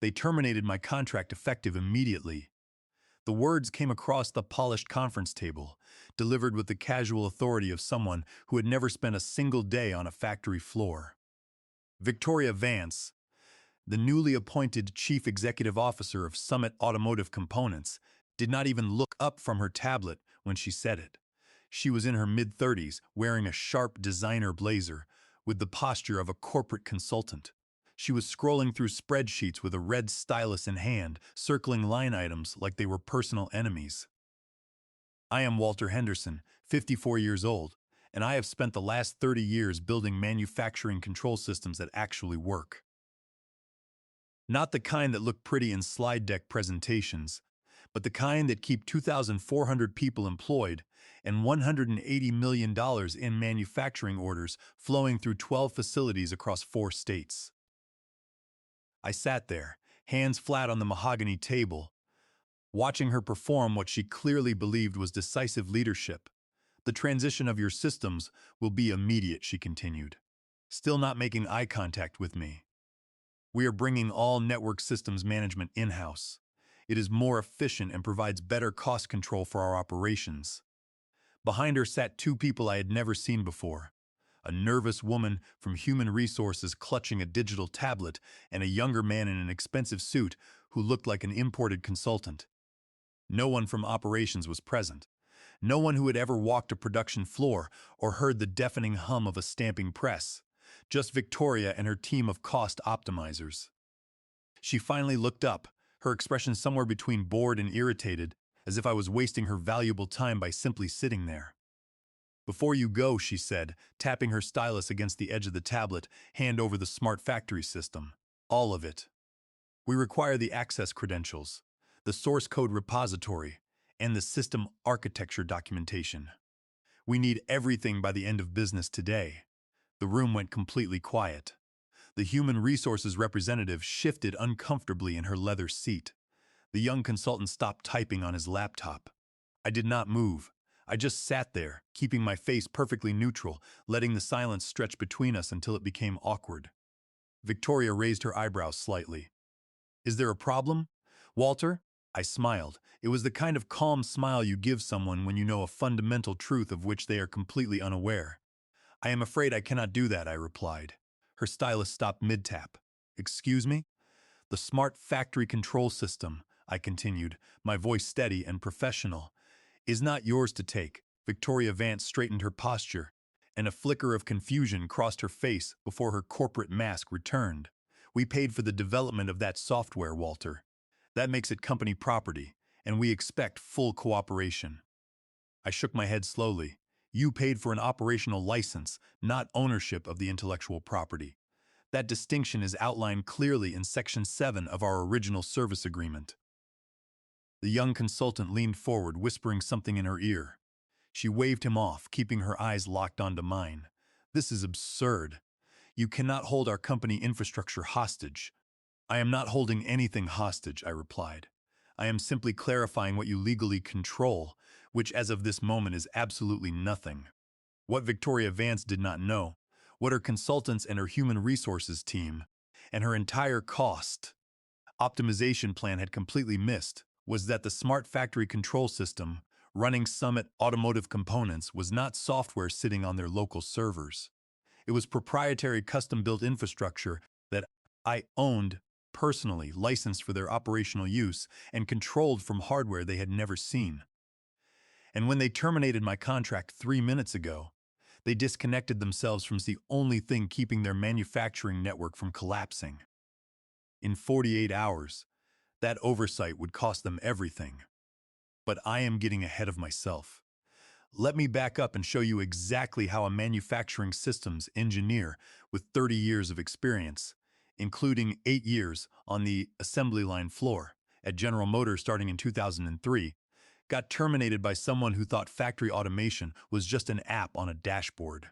They terminated my contract effective immediately. The words came across the polished conference table, delivered with the casual authority of someone who had never spent a single day on a factory floor. Victoria Vance, the newly appointed Chief Executive Officer of Summit Automotive Components, did not even look up from her tablet when she said it. She was in her mid-30s, wearing a sharp designer blazer, with the posture of a corporate consultant. She was scrolling through spreadsheets with a red stylus in hand, circling line items like they were personal enemies. I am Walter Henderson, 54 years old, and I have spent the last 30 years building manufacturing control systems that actually work. Not the kind that look pretty in slide deck presentations, but the kind that keep 2,400 people employed and $180 million in manufacturing orders flowing through 12 facilities across 4 states. I sat there, hands flat on the mahogany table, watching her perform what she clearly believed was decisive leadership. The transition of your systems will be immediate, she continued, still not making eye contact with me. We are bringing all network systems management in-house. It is more efficient and provides better cost control for our operations. Behind her sat 2 people I had never seen before. A nervous woman from Human Resources clutching a digital tablet, and a younger man in an expensive suit who looked like an imported consultant. No one from operations was present. No one who had ever walked a production floor or heard the deafening hum of a stamping press. Just Victoria and her team of cost optimizers. She finally looked up, her expression somewhere between bored and irritated, as if I was wasting her valuable time by simply sitting there. Before you go, she said, tapping her stylus against the edge of the tablet, hand over the smart factory system. All of it. We require the access credentials, the source code repository, and the system architecture documentation. We need everything by the end of business today. The room went completely quiet. The human resources representative shifted uncomfortably in her leather seat. The young consultant stopped typing on his laptop. I did not move. I just sat there, keeping my face perfectly neutral, letting the silence stretch between us until it became awkward. Victoria raised her eyebrows slightly. Is there a problem, Walter? I smiled. It was the kind of calm smile you give someone when you know a fundamental truth of which they are completely unaware. I am afraid I cannot do that, I replied. Her stylus stopped mid-tap. Excuse me? The smart factory control system, I continued, my voice steady and professional, is not yours to take. Victoria Vance straightened her posture, and a flicker of confusion crossed her face before her corporate mask returned. We paid for the development of that software, Walter. That makes it company property, and we expect full cooperation. I shook my head slowly. You paid for an operational license, not ownership of the intellectual property. That distinction is outlined clearly in Section 7 of our original service agreement. The young consultant leaned forward, whispering something in her ear. She waved him off, keeping her eyes locked onto mine. This is absurd. You cannot hold our company infrastructure hostage. I am not holding anything hostage, I replied. I am simply clarifying what you legally control, which as of this moment is absolutely nothing. What Victoria Vance did not know, what her consultants and her human resources team, and her entire cost optimization plan had completely missed, was that the smart factory control system running Summit Automotive Components was not software sitting on their local servers. It was proprietary custom-built infrastructure that I owned personally, licensed for their operational use, and controlled from hardware they had never seen. And when they terminated my contract 3 minutes ago, they disconnected themselves from the only thing keeping their manufacturing network from collapsing. In 48 hours, that oversight would cost them everything. But I am getting ahead of myself. Let me back up and show you exactly how a manufacturing systems engineer with 30 years of experience, including 8 years on the assembly line floor at General Motors starting in 2003, got terminated by someone who thought factory automation was just an app on a dashboard.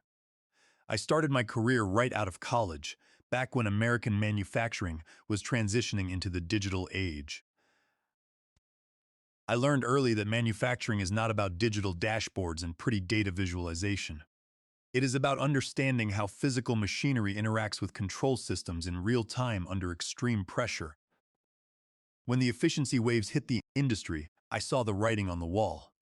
I started my career right out of college, back when American manufacturing was transitioning into the digital age. I learned early that manufacturing is not about digital dashboards and pretty data visualization. It is about understanding how physical machinery interacts with control systems in real time under extreme pressure. When the efficiency waves hit the industry, I saw the writing on the wall.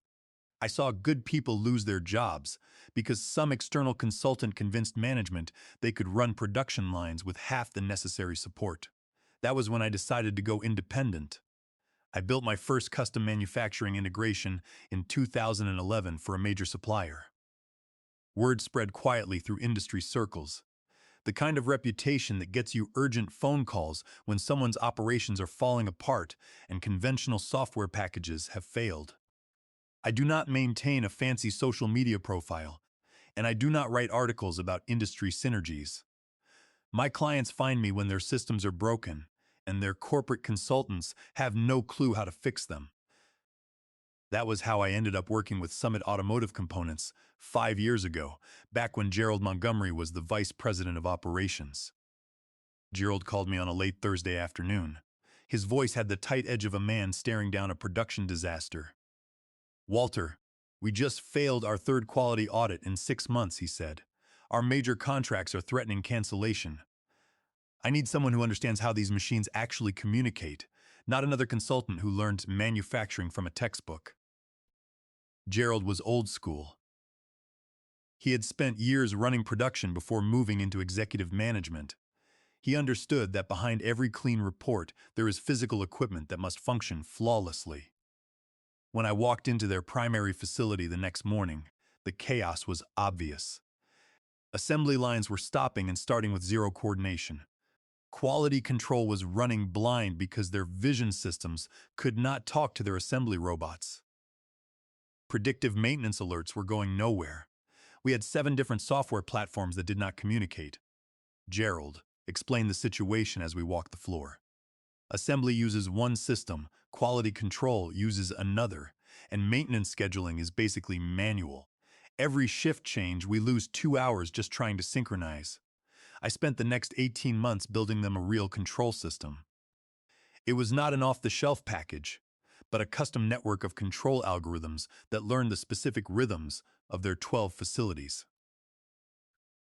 I saw good people lose their jobs because some external consultant convinced management they could run production lines with half the necessary support. That was when I decided to go independent. I built my first custom manufacturing integration in 2011 for a major supplier. Word spread quietly through industry circles, the kind of reputation that gets you urgent phone calls when someone's operations are falling apart and conventional software packages have failed. I do not maintain a fancy social media profile, and I do not write articles about industry synergies. My clients find me when their systems are broken, and their corporate consultants have no clue how to fix them. That was how I ended up working with Summit Automotive Components 5 years ago, back when Gerald Montgomery was the vice president of operations. Gerald called me on a late Thursday afternoon. His voice had the tight edge of a man staring down a production disaster. "Walter, we just failed our third quality audit in 6 months," he said. "Our major contracts are threatening cancellation. I need someone who understands how these machines actually communicate, not another consultant who learned manufacturing from a textbook." Gerald was old school. He had spent years running production before moving into executive management. He understood that behind every clean report, there is physical equipment that must function flawlessly. When I walked into their primary facility the next morning, the chaos was obvious. Assembly lines were stopping and starting with zero coordination. Quality control was running blind because their vision systems could not talk to their assembly robots. Predictive maintenance alerts were going nowhere. We had 7 different software platforms that did not communicate. Gerald explained the situation as we walked the floor. Assembly uses one system, quality control uses another, and maintenance scheduling is basically manual. Every shift change, we lose 2 hours just trying to synchronize. I spent the next 18 months building them a real control system. It was not an off-the-shelf package, but a custom network of control algorithms that learned the specific rhythms of their 12 facilities.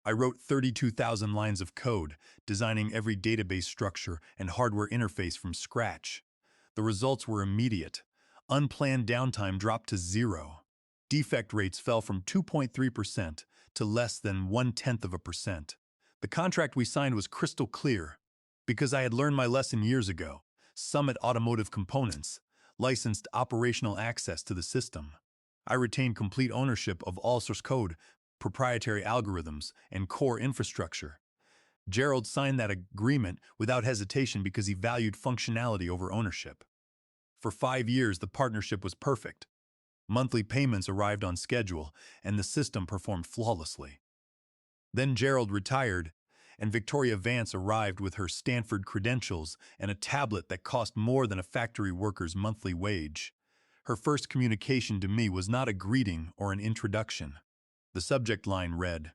I wrote 32,000 lines of code, designing every database structure and hardware interface from scratch. The results were immediate. Unplanned downtime dropped to 0. Defect rates fell from 2.3% to less than 0.1%. The contract we signed was crystal clear. Because I had learned my lesson years ago, Summit Automotive Components licensed operational access to the system. I retained complete ownership of all source code, proprietary algorithms, and core infrastructure. Gerald signed that agreement without hesitation because he valued functionality over ownership. For 5 years, the partnership was perfect. Monthly payments arrived on schedule, and the system performed flawlessly. Then Gerald retired, and Victoria Vance arrived with her Stanford credentials and a tablet that cost more than a factory worker's monthly wage. Her first communication to me was not a greeting or an introduction. The subject line read,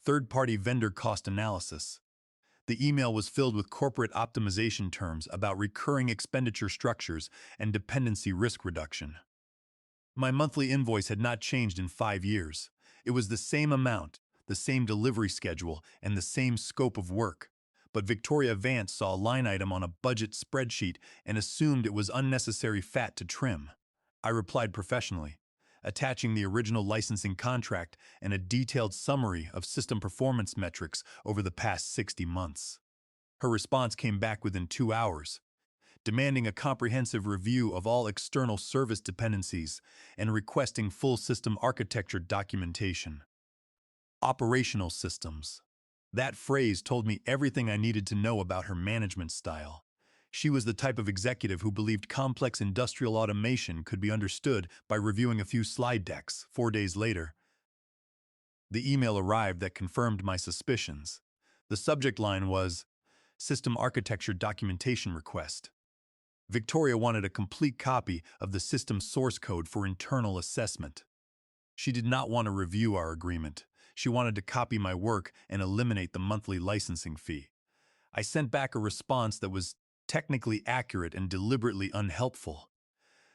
"Third-party vendor cost analysis." The email was filled with corporate optimization terms about recurring expenditure structures and dependency risk reduction. My monthly invoice had not changed in 5 years. It was the same amount, the same delivery schedule, and the same scope of work. But Victoria Vance saw a line item on a budget spreadsheet and assumed it was unnecessary fat to trim. I replied professionally, attaching the original licensing contract and a detailed summary of system performance metrics over the past 60 months. Her response came back within 2 hours, demanding a comprehensive review of all external service dependencies and requesting full system architecture documentation. Operational systems. That phrase told me everything I needed to know about her management style. She was the type of executive who believed complex industrial automation could be understood by reviewing a few slide decks. 4 days later, the email arrived that confirmed my suspicions. The subject line was, "System Architecture Documentation Request." Victoria wanted a complete copy of the system source code for internal assessment. She did not want to review our agreement. She wanted to copy my work and eliminate the monthly licensing fee. I sent back a response that was technically accurate and deliberately unhelpful,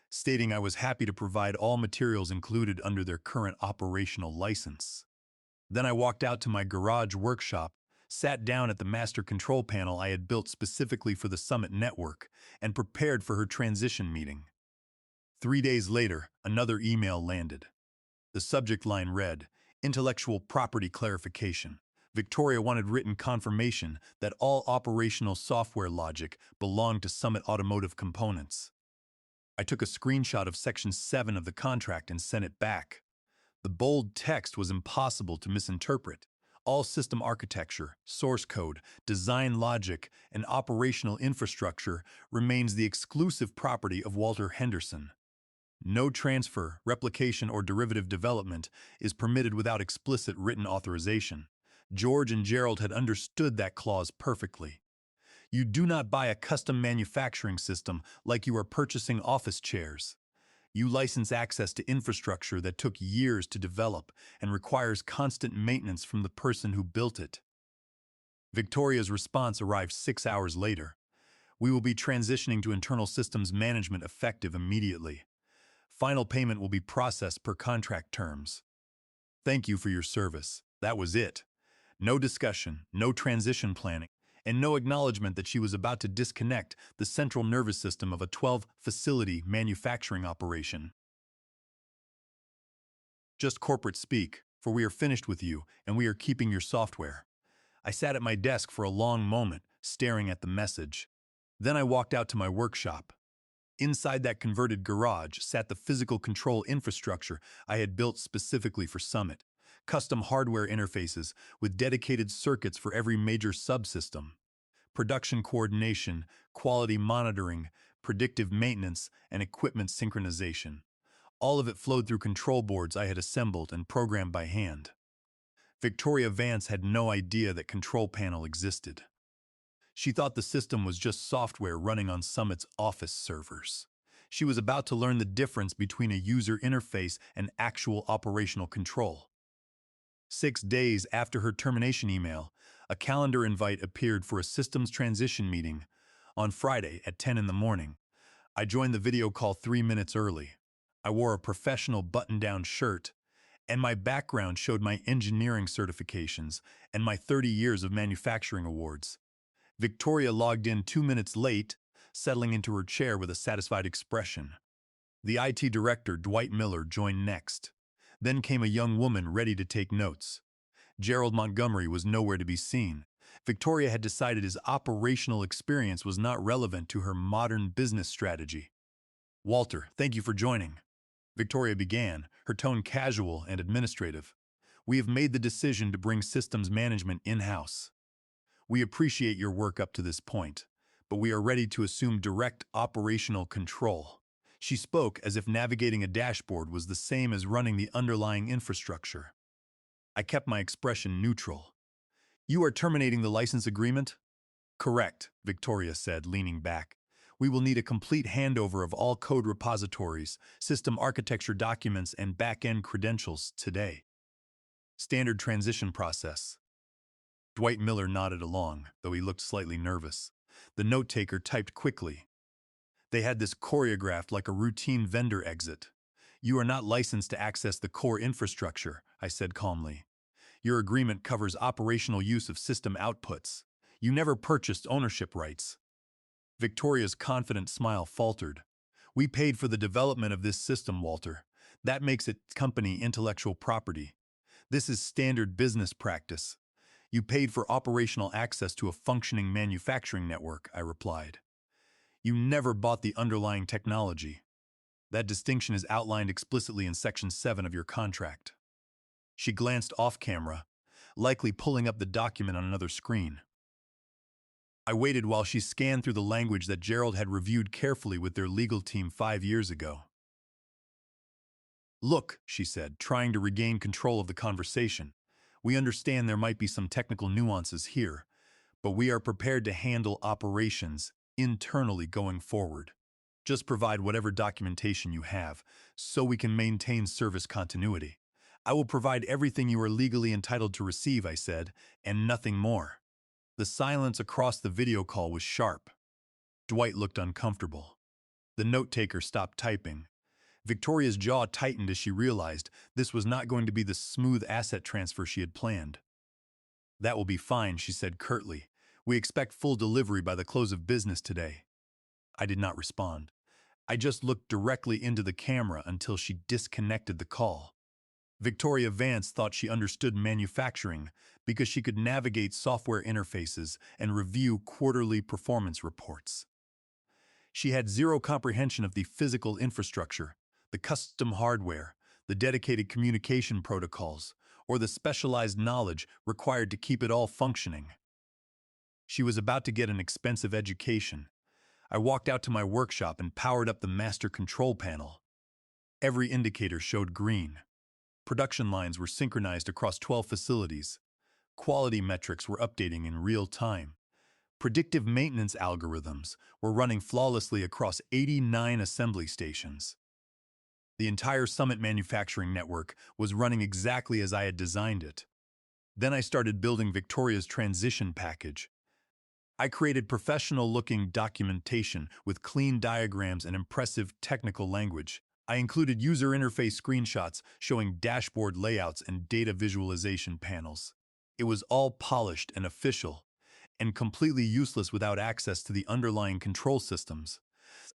stating I was happy to provide all materials included under their current operational license. Then I walked out to my garage workshop, sat down at the master control panel I had built specifically for the Summit network, and prepared for her transition meeting. 3 days later, another email landed. The subject line read, "Intellectual Property Clarification." Victoria wanted written confirmation that all operational software logic belonged to Summit Automotive Components. I took a screenshot of Section 7 of the contract and sent it back. The bold text was impossible to misinterpret. All system architecture, source code, design logic, and operational infrastructure remains the exclusive property of Walter Henderson. No transfer, replication, or derivative development is permitted without explicit written authorization. George and Gerald had understood that clause perfectly. You do not buy a custom manufacturing system like you are purchasing office chairs. You license access to infrastructure that took years to develop and requires constant maintenance from the person who built it. Victoria's response arrived 6 hours later. We will be transitioning to internal systems management effective immediately. Final payment will be processed per contract terms. Thank you for your service. That was it. No discussion, no transition planning, and no acknowledgement that she was about to disconnect the central nervous system of a 12-facility manufacturing operation. Just corporate speak, for we are finished with you and we are keeping your software. I sat at my desk for a long moment, staring at the message. Then I walked out to my workshop. Inside that converted garage sat the physical control infrastructure I had built specifically for Summit. Custom hardware interfaces with dedicated circuits for every major subsystem. Production coordination, quality monitoring, predictive maintenance, and equipment synchronization. All of it flowed through control boards I had assembled and programmed by hand. Victoria Vance had no idea that Control Panel existed. She thought the system was just software running on Summit's office servers. She was about to learn the difference between a user interface and actual operational control. 6 days after her termination email, a calendar invite appeared for a systems transition meeting on Friday at 10 in the morning. I joined the video call 3 minutes early. I wore a professional button-down shirt, and my background showed my engineering certifications and my 30 years of manufacturing awards. Victoria logged in 2 minutes late, settling into her chair with a satisfied expression. The IT director, Dwight Miller, joined next. Then came a young woman ready to take notes. Gerald Montgomery was nowhere to be seen. Victoria had decided his operational experience was not relevant to her modern business strategy. "Walter, thank you for joining," Victoria began, her tone casual and administrative. "We have made the decision to bring systems management in-house. We appreciate your work up to this point, but we are ready to assume direct operational control." She spoke as if navigating a dashboard was the same as running the underlying infrastructure. I kept my expression neutral. "You are terminating the license agreement?" "Correct," Victoria said, leaning back. "We will need a complete handover of all code repositories, system architecture documents, and back-end credentials today." "Standard transition process." Dwight Miller nodded along, though he looked slightly nervous. The note-taker typed quickly. They had this choreographed like a routine vendor exit. "You are not licensed to access the core infrastructure," I said calmly. "Your agreement covers operational use of system outputs. You never purchased ownership rights." Victoria's confident smile faltered. "We paid for the development of this system, Walter. That makes it company intellectual property. This is standard business practice. You paid for operational access to a functioning manufacturing network," I replied. "You never bought the underlying technology. That distinction is outlined explicitly in Section 7 of your contract." She glanced off-camera, likely pulling up the document on another screen. I waited while she scanned through the language that Gerald had reviewed carefully with their legal team 5 years ago. "Look," she said, trying to regain control of the conversation. "We understand there might be some technical nuances here, but we are prepared to handle operations internally going forward. Just provide whatever documentation you have, so we can maintain service continuity." "I will provide everything you are legally entitled to receive," I said, "and nothing more." The silence across the video call was sharp. Dwight looked uncomfortable. The note-taker stopped typing. Victoria's jaw tightened as she realized this was not going to be the smooth asset transfer she had planned. "That will be fine," she said curtly. "We expect full delivery by the close of business today." I did not respond. I just looked directly into the camera until she disconnected the call. Victoria Vance thought she understood manufacturing because she could navigate software interfaces and review quarterly performance reports. She had zero comprehension of the physical infrastructure, the custom hardware, the dedicated communication protocols, or the specialized knowledge required to keep it all functioning. She was about to get an expensive education. I walked out to my workshop and powered up the master control panel. Every indicator showed green. Production lines were synchronized across 12 facilities. Quality metrics were updating in real time. Predictive maintenance algorithms were running flawlessly across 89 assembly stations. The entire Summit manufacturing network was running exactly as I had designed it. Then I started building Victoria's transition package. I created professional-looking documentation with clean diagrams and impressive technical language. I included user interface screenshots showing dashboard layouts and data visualization panels. It was all polished and official, and completely useless without access to the underlying control systems.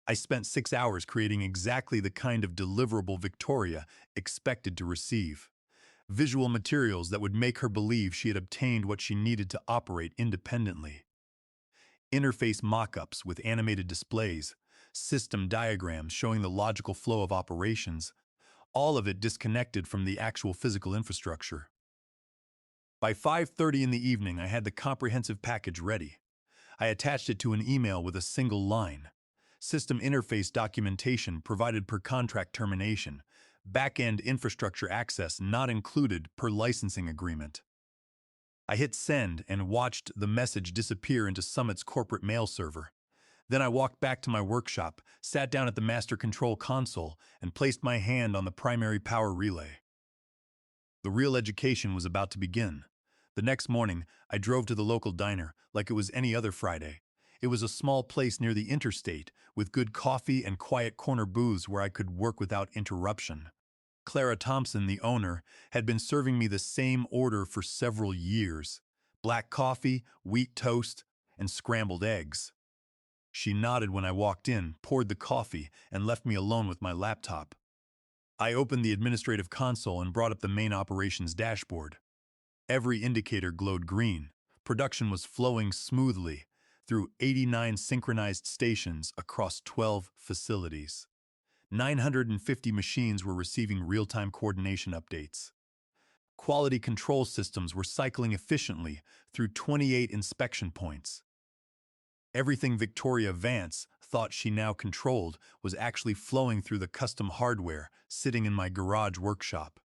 I spent 6 hours creating exactly the kind of deliverable Victoria expected to receive. Visual materials that would make her believe she had obtained what she needed to operate independently. Interface mock-ups with animated displays, system diagrams showing the logical flow of operations, all of it disconnected from the actual physical infrastructure. By 5:30 in the evening, I had the comprehensive package ready. I attached it to an email with a single line. System interface documentation provided per contract termination. Back-end infrastructure access not included per licensing agreement. I hit send and watched the message disappear into Summit's corporate mail server. Then I walked back to my workshop, sat down at the master control console, and placed my hand on the primary power relay. The real education was about to begin. The next morning, I drove to the local diner like it was any other Friday. It was a small place near the interstate with good coffee and quiet corner booths where I could work without interruption. Clara Thompson, the owner, had been serving me the same order for several years: black coffee, wheat toast, and scrambled eggs. She nodded when I walked in, poured the coffee, and left me alone with my laptop. I opened the administrative console and brought up the main operations dashboard. Every indicator glowed green. Production was flowing smoothly through 89 synchronized stations across 12 facilities. 950 machines were receiving real-time coordination updates. Quality control systems were cycling efficiently through 28 inspection points. Everything Victoria Vance thought she now controlled was actually flowing through the custom hardware sitting in my garage workshop.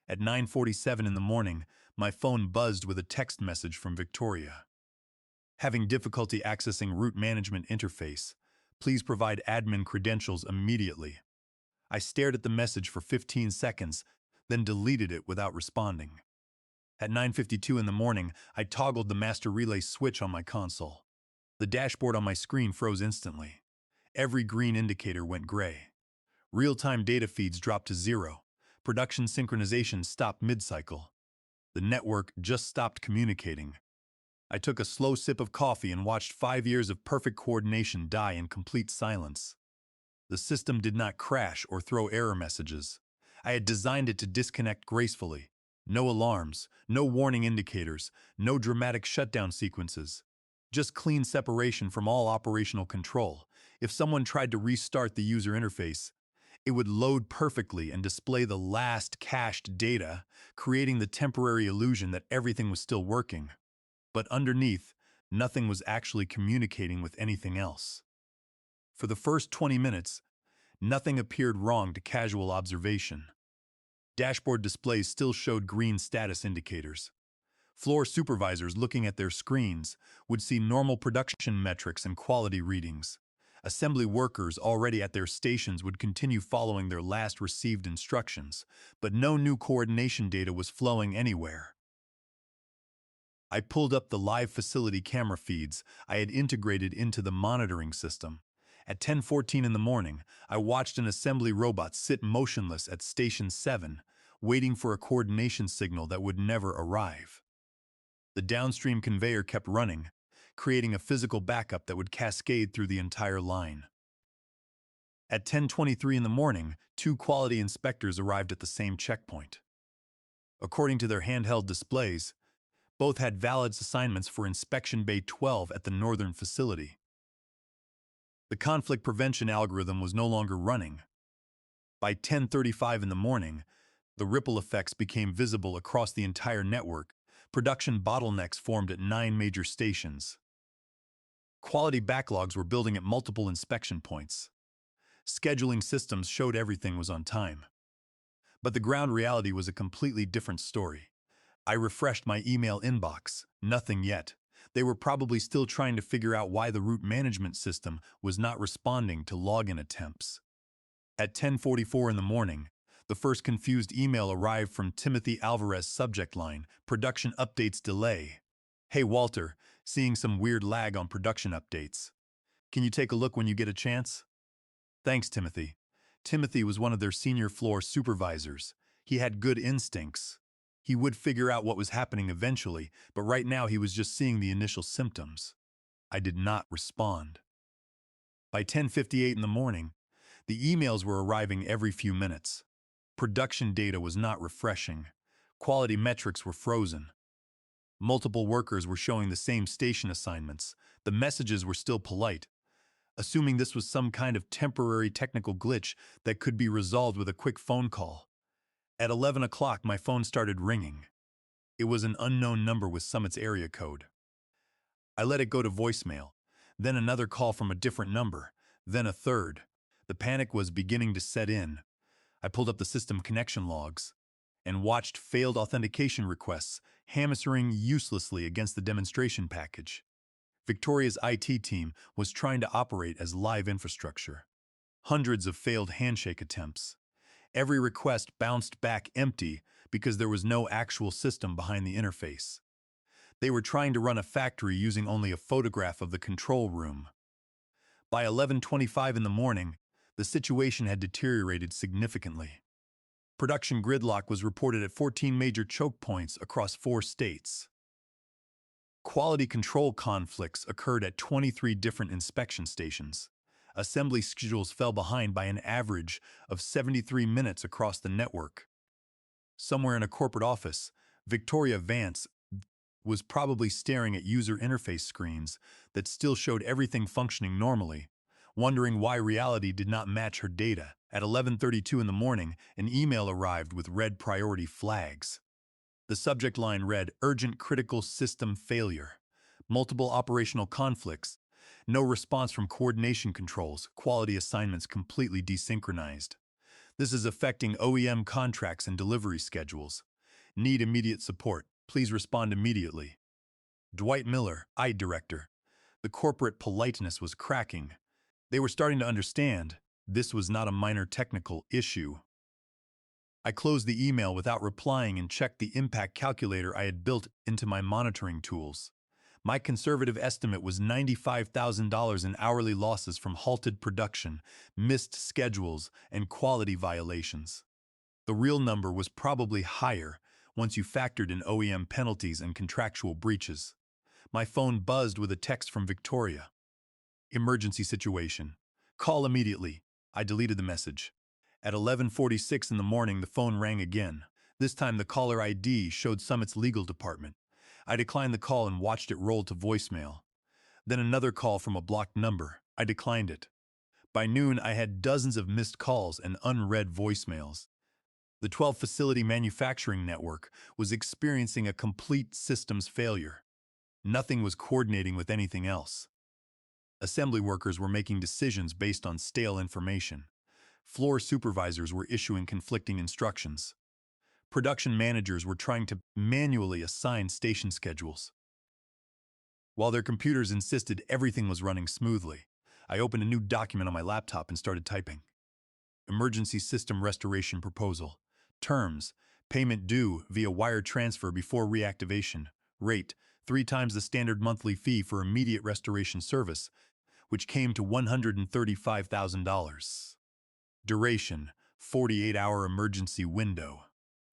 At 9:47 in the morning, my phone buzzed with a text message from Victoria. Having difficulty accessing root management interface. Please provide admin credentials immediately. I stared at the message for 15 seconds, then deleted it without responding. At 9:52 in the morning, I toggled the master relay switch on my console. The dashboard on my screen froze instantly. Every green indicator went gray. Real-time data feeds dropped to zero. Production synchronization stopped mid-cycle. The network just stopped communicating. I took a slow sip of coffee and watched 5 years of perfect coordination die in complete silence. The system did not crash or throw error messages. I had designed it to disconnect gracefully. No alarms, no warning indicators, no dramatic shutdown sequences. Just clean separation from all operational control. If someone tried to restart the user interface, it would load perfectly and display the last cached data, creating the temporary illusion that everything was still working. But underneath, nothing was actually communicating with anything else. For the first 20 minutes, nothing appeared wrong to casual observation. Dashboard displays still showed green status indicators. Floor supervisors looking at their screens would see normal production metrics and quality readings. Assembly workers already at their stations would continue following their last received instructions, but no new coordination data was flowing anywhere. I pulled up the live facility camera feeds I had integrated into the monitoring system. At 10:14 in the morning, I watched an assembly robot sit motionless at Station 7, waiting for a coordination signal that would never arrive. The downstream conveyor kept running, creating a physical backup that would cascade through the entire line. At 10:23 in the morning, two quality inspectors arrived at the same checkpoint. According to their handheld displays, both had valid assignments for Inspection Bay 12 at the northern facility. The conflict prevention algorithm was no longer running. By 10:35 in the morning, the ripple effects became visible across the entire network. Production bottlenecks formed at 9 major stations. Quality backlogs were building at multiple inspection points. Scheduling systems showed everything was on time. But the ground reality was a completely different story. I refreshed my email inbox. Nothing yet. They were probably still trying to figure out why the route management system was not responding to login attempts. At 10:44 in the morning, the first confused email arrived from Timothy Alvarez, subject line, production updates delay. Hey Walter, seeing some weird lag on production updates. Can you take a look when you get a chance? Thanks, Timothy. Timothy was one of their senior floor supervisors. He had good instincts. He would figure out what was happening eventually, but right now he was just seeing the initial symptoms. I did not respond. By 10:58 in the morning, the emails were arriving every few minutes. Production data was not refreshing. Quality metrics were frozen. Multiple workers were showing the same station assignments. The messages were still polite, assuming this was some kind of temporary technical glitch that could be resolved with a quick phone call. At 11 o'clock, my phone started ringing. It was an unknown number with Summit's area code. I let it go to voicemail, then another call from a different number, then a third. The panic was beginning to set in. I pulled up the system connection logs and watched failed authentication requests hammering uselessly against the demonstration package. Victoria's IT team was trying to operate as live infrastructure. Hundreds of failed handshake attempts. Every request bounced back empty because there was no actual system behind the interface. They were trying to run a factory using only a photograph of the control room. By 11:25 in the morning, the situation had deteriorated significantly. Production gridlock was reported at 14 major choke points across 4 states. Quality control conflicts occurred at 23 different inspection stations. Assembly schedules fell behind by an average of 73 minutes across the network. Somewhere in a corporate office, Victoria Vance was probably staring at user interface screens that still showed everything functioning normally, wondering why reality did not match her data. At 11:32 in the morning, an email arrived with red priority flags. The subject line read, "Urgent critical system failure. Multiple operational conflicts. No response from coordination controls. Quality assignments completely desynchronized. This is affecting OEM contracts and delivery schedules. Need immediate support. Please respond immediately." Dwight Miller, IT director. The corporate politeness was cracking. They were starting to understand this was not a minor technical issue. I closed the email without replying and checked the impact calculator I had built into my monitoring tools. My conservative estimate was $95,000 in hourly losses from halted production, missed schedules, and quality violations. The real number was probably higher once you factored in OEM penalties and contractual breaches. My phone buzzed with a text from Victoria. "Emergency situation. Call immediately." I deleted the message. At 11:46 in the morning, the phone rang again. This time the caller ID showed Summit's legal department. I declined the call and watched it roll to voicemail. Then another call from a blocked number. I declined it. By noon, I had dozens of missed calls and unread voicemails. The 12-facility manufacturing network was experiencing a complete systems failure. Nothing was coordinating with anything else. Assembly workers were making decisions based on stale information. Floor supervisors were issuing conflicting instructions. Production managers were trying to manually assign station schedules. While their computers insisted everything was running smoothly, I opened a new document on my laptop and started typing. Emergency System Restoration Proposal. Terms: payment due via wire transfer before reactivation. Rate: 3 times the standard monthly fee for immediate restoration service, which came to $135,000. Duration: 48-hour emergency window.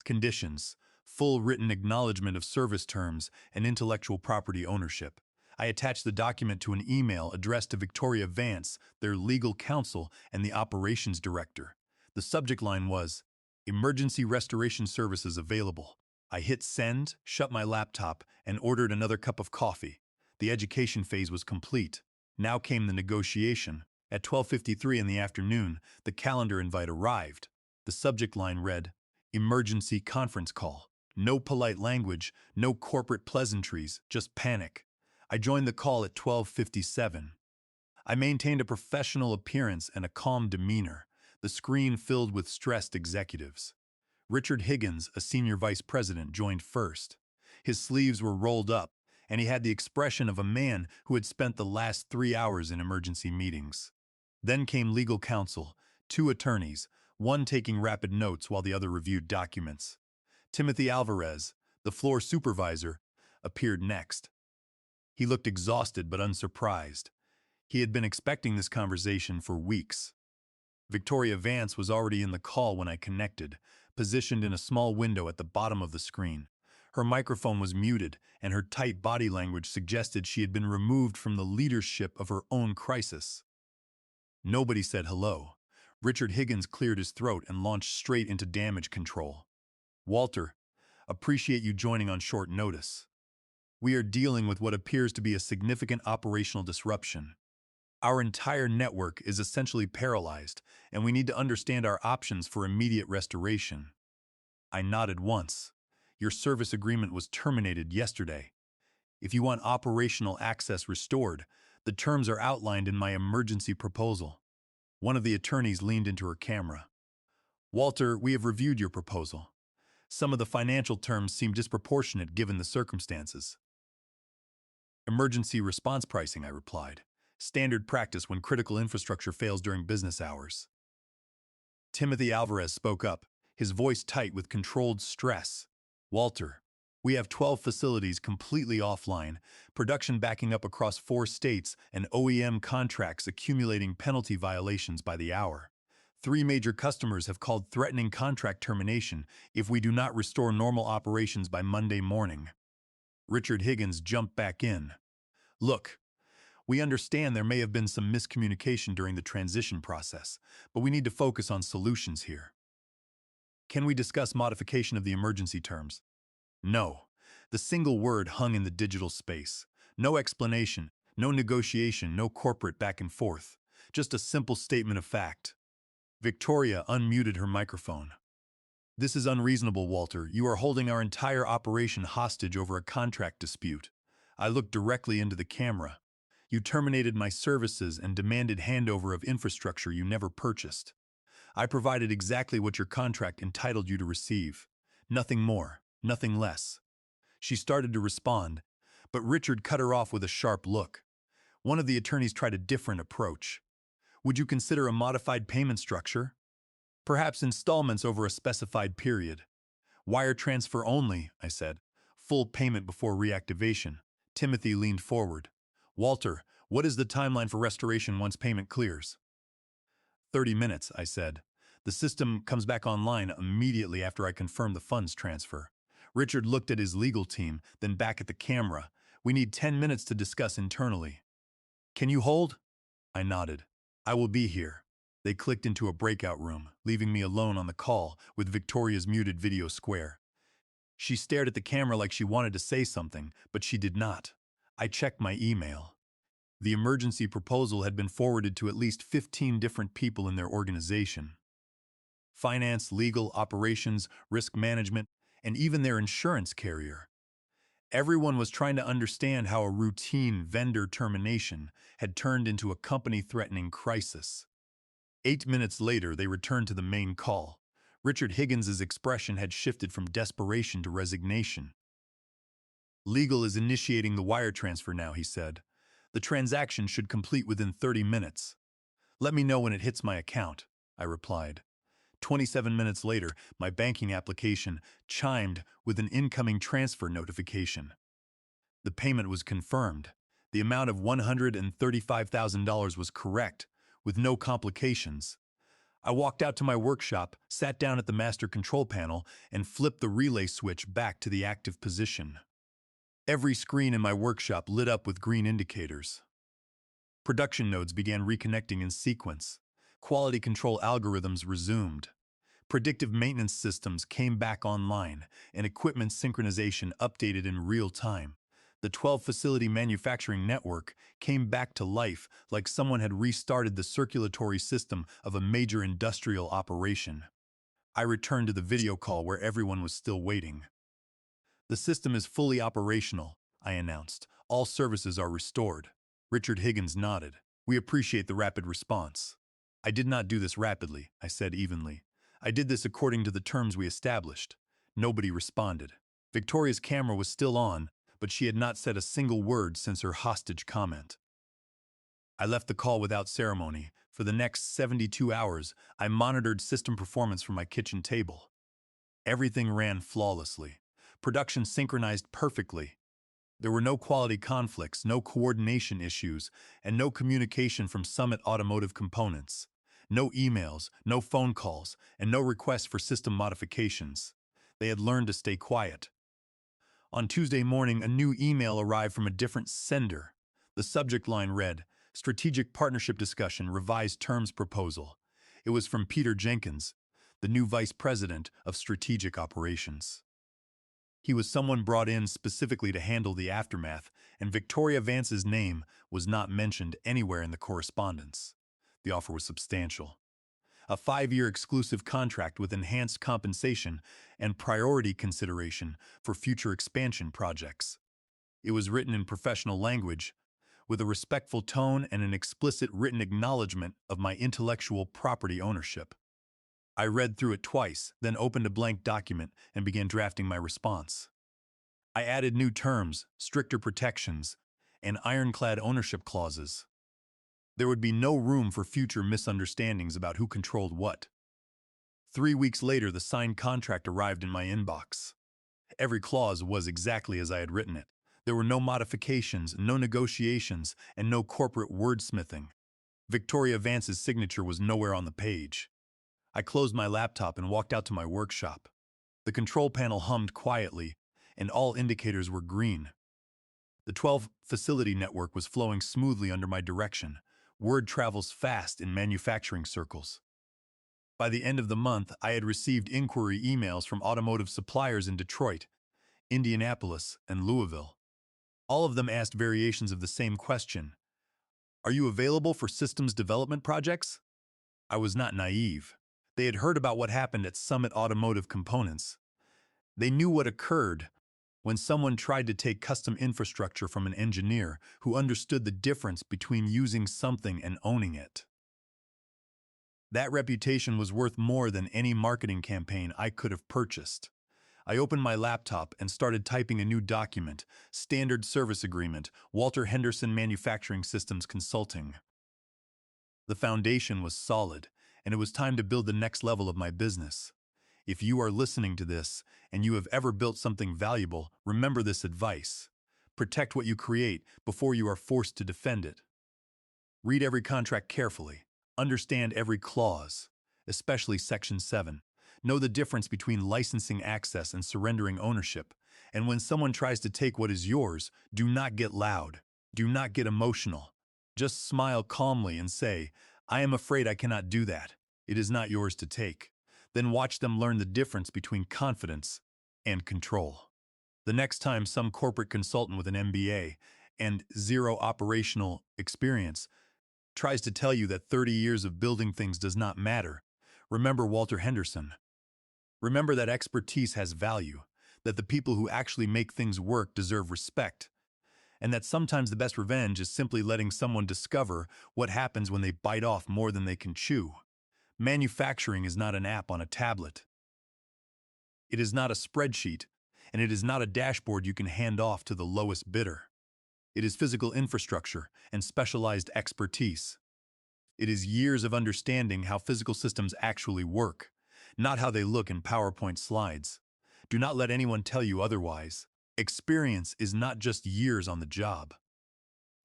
Conditions: full written acknowledgement of service terms and intellectual property ownership. I attached the document to an email addressed to Victoria Vance, their legal counsel, and the operations director. The subject line was, "Emergency restoration services available." I hit send, shut my laptop, and ordered another cup of coffee. The education phase was complete. Now came the negotiation. At 12:53 in the afternoon, the calendar invite arrived. The subject line read, "Emergency conference call." No polite language, no corporate pleasantries, just panic. I joined the call at 12:57. I maintained a professional appearance and a calm demeanor, the screen filled with stressed executives. Richard Higgins, a senior vice president, joined first. His sleeves were rolled up, and he had the expression of a man who had spent the last 3 hours in emergency meetings. Then came legal counsel, two attorneys, one taking rapid notes while the other reviewed documents. Timothy Alvarez, the floor supervisor, appeared next. He looked exhausted but unsurprised. He had been expecting this conversation for weeks. Victoria Vance was already in the call when I connected, positioned in a small window at the bottom of the screen. Her microphone was muted, and her tight body language suggested she had been removed from the leadership of her own crisis. Nobody said hello. Richard Higgins cleared his throat and launched straight into damage control. "Walter, appreciate you joining on short notice. We are dealing with what appears to be a significant operational disruption. Our entire network is essentially paralyzed, and we need to understand our options for immediate restoration." I nodded once. "Your service agreement was terminated yesterday. If you want operational access restored, the terms are outlined in my emergency proposal." One of the attorneys leaned into her camera. "Walter, we have reviewed your proposal. Some of the financial terms seem disproportionate given the circumstances." "Emergency response pricing," I replied. "Standard practice when critical infrastructure fails during business hours." Timothy Alvarez spoke up, his voice tight with controlled stress. "Walter, we have 12 facilities completely offline, production backing up across 4 states, and OEM contracts accumulating penalty violations by the hour. 3 major customers have called threatening contract termination if we do not restore normal operations by Monday morning." Richard Higgins jumped back in. "Look, we understand there may have been some miscommunication during the transition process, but we need to focus on solutions here. Can we discuss modification of the emergency terms?" No. The single word hung in the digital space. No explanation, no negotiation, no corporate back and forth. Just a simple statement of fact. Victoria unmuted her microphone. "This is unreasonable, Walter. You are holding our entire operation hostage over a contract dispute." I looked directly into the camera. "You terminated my services and demanded handover of infrastructure you never purchased. I provided exactly what your contract entitled you to receive. Nothing more, nothing less." She started to respond, but Richard cut her off with a sharp look. One of the attorneys tried a different approach. "Would you consider a modified payment structure? Perhaps installments over a specified period." "Wire transfer only," I said. "Full payment before reactivation." Timothy leaned forward. "Walter, what is the timeline for restoration once payment clears?" 30 minutes, I said. "The system comes back online immediately after I confirm the funds transfer." Richard looked at his legal team, then back at the camera. "We need 10 minutes to discuss internally." "Can you hold?" I nodded. "I will be here." They clicked into a breakout room, leaving me alone on the call with Victoria's muted video square. She stared at the camera like she wanted to say something, but she did not. I checked my email. The emergency proposal had been forwarded to at least 15 different people in their organization. Finance, legal, operations, risk management, and even their insurance carrier. Everyone was trying to understand how a routine vendor termination had turned into a company-threatening crisis. 8 minutes later, they returned to the main call. Richard Higgins's expression had shifted from desperation to resignation. "Legal is initiating the wire transfer now," he said. "The transaction should complete within 30 minutes. Let me know when it hits my account," I replied. 27 minutes later, my banking application chimed with an incoming transfer notification. The payment was confirmed. The amount of $135,000 was correct, with no complications. I walked out to my workshop, sat down at the master control panel, and flipped the relay switch back to the active position. Every screen in my workshop lit up with green indicators. Production nodes began reconnecting in sequence. Quality control algorithms resumed. Predictive maintenance systems came back online, and equipment synchronization updated in real time. The 12-facility manufacturing network came back to life like someone had restarted the circulatory system of a major industrial operation. I returned to the video call where everyone was still waiting. "The system is fully operational," I announced. "All services are restored." Richard Higgins nodded. "We appreciate the rapid response." "I did not do this rapidly," I said evenly. "I did this according to the terms we established." Nobody responded. Victoria's camera was still on, but she had not said a single word since her hostage comment. I left the call without ceremony. For the next 72 hours, I monitored system performance from my kitchen table. Everything ran flawlessly. Production synchronized perfectly. There were no quality conflicts, no coordination issues, and no communication from Summit Automotive Components. No emails, no phone calls, and no requests for system modifications. They had learned to stay quiet. On Tuesday morning, a new email arrived from a different sender. The subject line read, "Strategic Partnership Discussion, Revised Terms Proposal." It was from Peter Jenkins, the new Vice President of Strategic Operations. He was someone brought in specifically to handle the aftermath, and Victoria Vance's name was not mentioned anywhere in the correspondence. The offer was substantial. A 5-year exclusive contract with enhanced compensation and priority consideration for future expansion projects. It was written in professional language, with a respectful tone and an explicit written acknowledgement of my intellectual property ownership. I read through it twice, then opened a blank document and began drafting my response. I added new terms, stricter protections, and ironclad ownership clauses. There would be no room for future misunderstandings about who controlled what. 3 weeks later, the signed contract arrived in my inbox. Every clause was exactly as I had written it. There were no modifications, no negotiations, and no corporate wordsmithing. Victoria Vance's signature was nowhere on the page. I closed my laptop and walked out to my workshop. The control panel hummed quietly, and all indicators were green. The 12-facility network was flowing smoothly under my direction. Word travels fast in manufacturing circles. By the end of the month, I had received inquiry emails from automotive suppliers in Detroit, Indianapolis, and Louisville. All of them asked variations of the same question: "Are you available for systems development projects?" I was not naive. They had heard about what happened at Summit Automotive Components. They knew what occurred when someone tried to take custom infrastructure from an engineer who understood the difference between using something and owning it. That reputation was worth more than any marketing campaign I could have purchased. I opened my laptop and started typing a new document: Standard Service Agreement, Walter Henderson Manufacturing Systems Consulting. The foundation was solid, and it was time to build the next level of my business. If you are listening to this and you have ever built something valuable, remember this advice: protect what you create before you are forced to defend it. Read every contract carefully. Understand every clause, especially Section 7. Know the difference between licensing access and surrendering ownership. And when someone tries to take what is yours, do not get loud. Do not get emotional. Just smile calmly and say, "I am afraid I cannot do that. It is not yours to take." Then watch them learn the difference between confidence and control. The next time some corporate consultant with an MBA and zero operational experience tries to tell you that 30 years of building things does not matter, remember Walter Henderson. Remember that expertise has value, that the people who actually make things work deserve respect, and that sometimes the best revenge is simply letting someone discover what happens when they bite off more than they can chew. Manufacturing is not an app on a tablet. It is not a spreadsheet, and it is not a dashboard you can hand off to the lowest bidder. It is physical infrastructure and specialized expertise. It is years of understanding how physical systems actually work, not how they look in PowerPoint slides. Do not let anyone tell you otherwise. Experience is not just years on the job.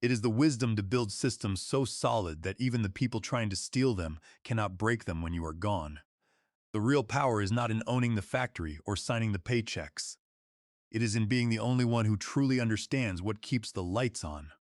It is the wisdom to build systems so solid that even the people trying to steal them cannot break them when you are gone. The real power is not in owning the factory or signing the paychecks. It is in being the only one who truly understands what keeps the lights on.